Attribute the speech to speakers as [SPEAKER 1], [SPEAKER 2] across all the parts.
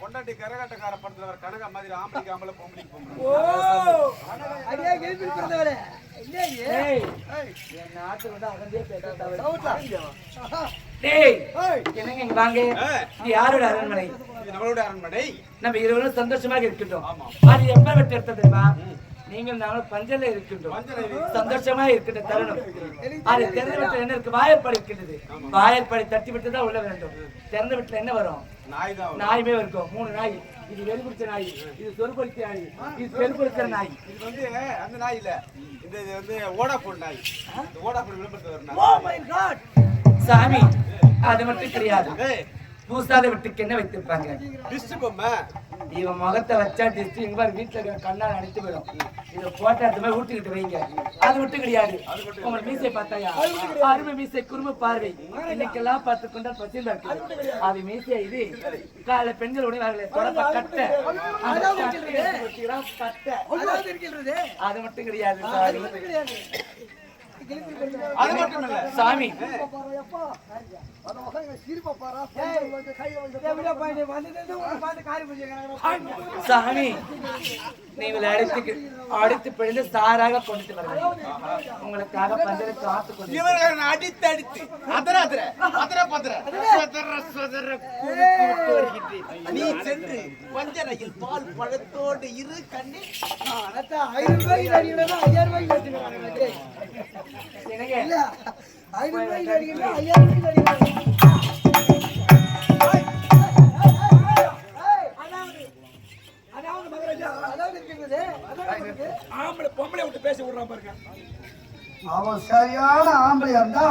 [SPEAKER 1] பொண்டாட்டி கரகாட்டக்கார படத்துல வர கனகா மாதிரி ஆம்பளைக்கு ஆம்பளை பொம்பளைக்கு பொம்பளை.
[SPEAKER 2] ஓ அடியே கேள்வி பிறந்தவரே இல்லையே என் நாட்டு வந்து அகந்தே பேசுறதா டேய் என்னங்க இங்க வாங்க இது யாரோட அரண்மனை
[SPEAKER 1] இது நம்மளோட அரண்மனை
[SPEAKER 2] நம்ம இருவரும் சந்தோஷமாக இருக்கட்டும் அது எப்ப வெட்டி எடுத்தது தெரியுமா நீங்கள் நாங்கள் பஞ்சல இருக்கின்றோம் சந்தோஷமா இருக்கின்ற தருணம் அது திறந்த வீட்டுல என்ன இருக்கு வாயற்படி இருக்கின்றது வாயற்படி தட்டி விட்டு தான் உள்ள வேண்டும் திறந்த வீட்டுல என்ன வரும் நாயுமே இருக்கும் 3 நாய் இது வெளிப்பிடிச்ச நாய் இது சொருபடிச்ச நாய் இது செருப்படுத்த நாய்
[SPEAKER 1] இது வந்து அந்த நாய் இல்ல இது வந்து ஓடாபோன் நாய் ஓடாபோன் விளம்பரத்துல வர நாய்.
[SPEAKER 2] ஓ மை காட் சாமி அது மட்டும் கிடையாது பூசாத வீட்டுக்கு என்ன வைத்திருப்பாங்க
[SPEAKER 1] டிஸ்ட் பொம்மை
[SPEAKER 2] இவன் முகத்தை வச்சா டிஸ்ட் இங்க பாரு வீட்டுல இருக்கிற கண்ணால் அடித்து போயிடும் இதை போட்டா எடுத்து மாதிரி ஊட்டிக்கிட்டு வைங்க அது மட்டும் கிடையாது உங்க மீசை பார்த்தாயா அருமை மீசை குறும்பு பார்வை இன்னைக்கெல்லாம் பார்த்து கொண்டா பசியில் இருக்கு அது மீசை இது கால பெண்கள் உடனே தொடப்ப கட்ட அது மட்டும் கிடையாது
[SPEAKER 1] அது மட்டும் இல்ல
[SPEAKER 2] சாமி சாமி நீங்கள் அடித்து பிழிந்து சாராக கொண்டு வர உங்களுக்காக பந்தலை காத்து கொண்டு
[SPEAKER 1] இவர்கள் அடித்து அடித்து நீ சென்று பஞ்சனையில் பால் பழத்தோடு இரு கண்ணி
[SPEAKER 2] ஆம்பளை பொம்பளை விட்டு பேச விடுறான் பாருங்க
[SPEAKER 3] அவன் சரியான ஆம்பளையா இருந்தா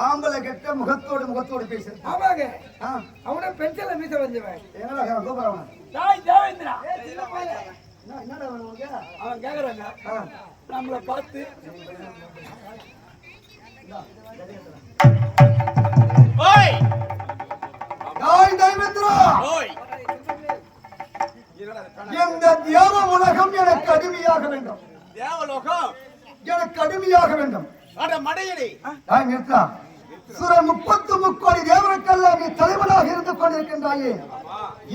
[SPEAKER 3] ஆம்பளை கெட்ட முகத்தோடு பேசுறது
[SPEAKER 2] ஆமாங்க அவன பென்சில மீச வந்தவன்
[SPEAKER 3] என்னடா கூப்பிடுறான்
[SPEAKER 2] டேய் தேவேந்திரா
[SPEAKER 3] என்னடா உனக்கு
[SPEAKER 2] அவன் கேக்குறாங்க நம்மள பார்த்து
[SPEAKER 1] ஓய்
[SPEAKER 3] டேய் தேவேந்திரா
[SPEAKER 1] ஓய்
[SPEAKER 3] இந்த தேவ உலகம் எனக்கு அடிமையாக வேண்டும்
[SPEAKER 1] தேவலோகம்
[SPEAKER 3] எனக்கு அடிமையாக வேண்டும்
[SPEAKER 1] அட மடையடி
[SPEAKER 3] நிறுத்தா சுர 33 கோடி தேவருக்கெல்லாம் நீ தலைவனாக இருந்து கொண்டிருக்கின்றாயே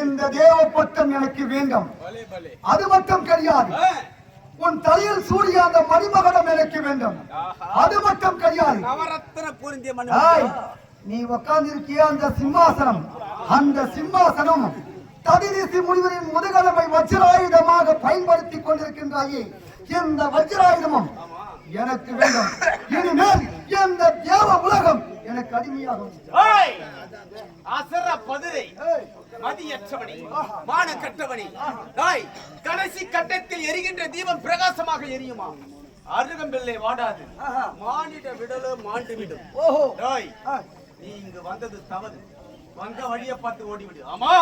[SPEAKER 3] இந்த தேவ பட்டம் எனக்கு வேண்டும் அது மட்டும் கிடையாது உன் தலையில் சூடிய அந்த மணிமகடம் எனக்கு வேண்டும் அது மட்டும் கிடையாது
[SPEAKER 1] நவரத்ன பொருந்திய மணி
[SPEAKER 3] நீ உட்கார்ந்து இருக்கிய அந்த சிம்மாசனம் ததிரிசி முனிவரின் முதுகலமை வஜ்ராயுதமாக பயன்படுத்திக் கொண்டிருக்கின்றாயே இந்த வஜ்ராயுதமும் எனக்கு வேண்டும் இனிமேல் இந்த தேவ உலகம் எனக்கு அடிமையாகும்
[SPEAKER 1] அசர பதுரை மதியற்றவனி மான கட்டவனி கடைசி கட்டத்தில் எரிகின்ற தீபம் பிரகாசமாக எரியுமா அருகம்பிள்ளை வாடாது மானிட விடலோ மாண்டு விடும் நீ இங்கு வந்தது தவறு வந்த வழியை பார்த்து ஓடிவிடு ஆமா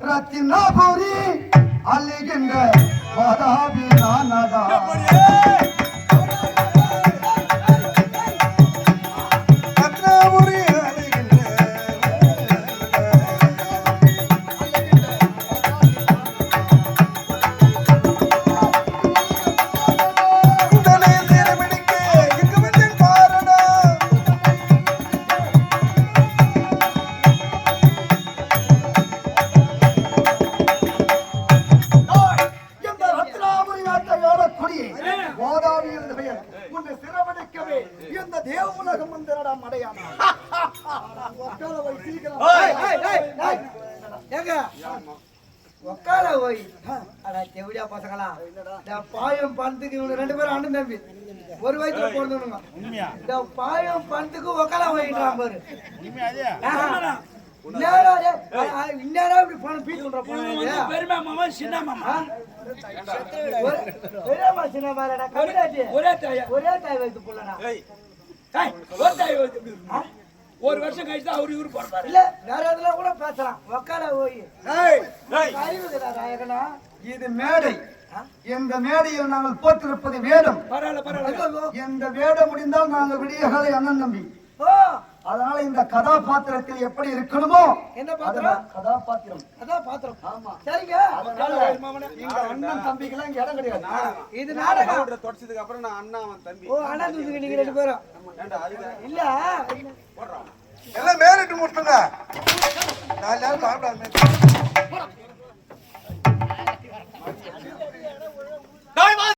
[SPEAKER 3] ரத்தினாபுரி அள்ளுகின்ற வாதாபி நானதா பாயம் பணத்துக்கு இவங்க 2 பேரும் அண்ணன் தம்பி ஒரு வயசுல பிறந்தவனுங்க இந்த பாயம் பணத்துக்கு ஒக்கலா போயிட்டான் பாரு இந்நேரம் இப்படி போன பீச் பண்ற போன
[SPEAKER 2] பெருமை மாமா சின்ன மாமா
[SPEAKER 3] பெரியம்மா சின்ன மாடா கம்மியாச்சு
[SPEAKER 2] ஒரே தாய்
[SPEAKER 3] வைத்து போலனா
[SPEAKER 2] ஒரு தாய் வைத்து ஒரு வருஷம் கழிச்சு அவரு இவரு போறாரு
[SPEAKER 3] இல்ல வேற எதுல கூட பேசலாம் உக்கால போய் அறிவுதா இது மேடை இந்த மேடையில் நாங்கள் போட்டிருப்பது வேடம்
[SPEAKER 2] பரவாயில்ல
[SPEAKER 3] இந்த வேடம் முடிந்தால் நாங்கள் விடியகாலை அண்ணன் தம்பி அதனால இந்த கதாபாத்திரத்தில் எப்படி இருக்கணுமோ
[SPEAKER 2] என்ன பாத்திரம்
[SPEAKER 3] கதாபாத்திரம் ஆமா சரிங்க இந்த அண்ணன் தம்பிக்கெல்லாம் இங்க இடம் கிடையாது
[SPEAKER 2] இது நாடகம்
[SPEAKER 1] தொடச்சதுக்கு அப்புறம் நான் அண்ணா அவன் தம்பி
[SPEAKER 2] அண்ணா தம்பி நீங்க ரெண்டு பேரும் இல்ல
[SPEAKER 1] எல்லாம் மேலிட்டு முட்டுங்க 4 நாள் சாப்பிடாம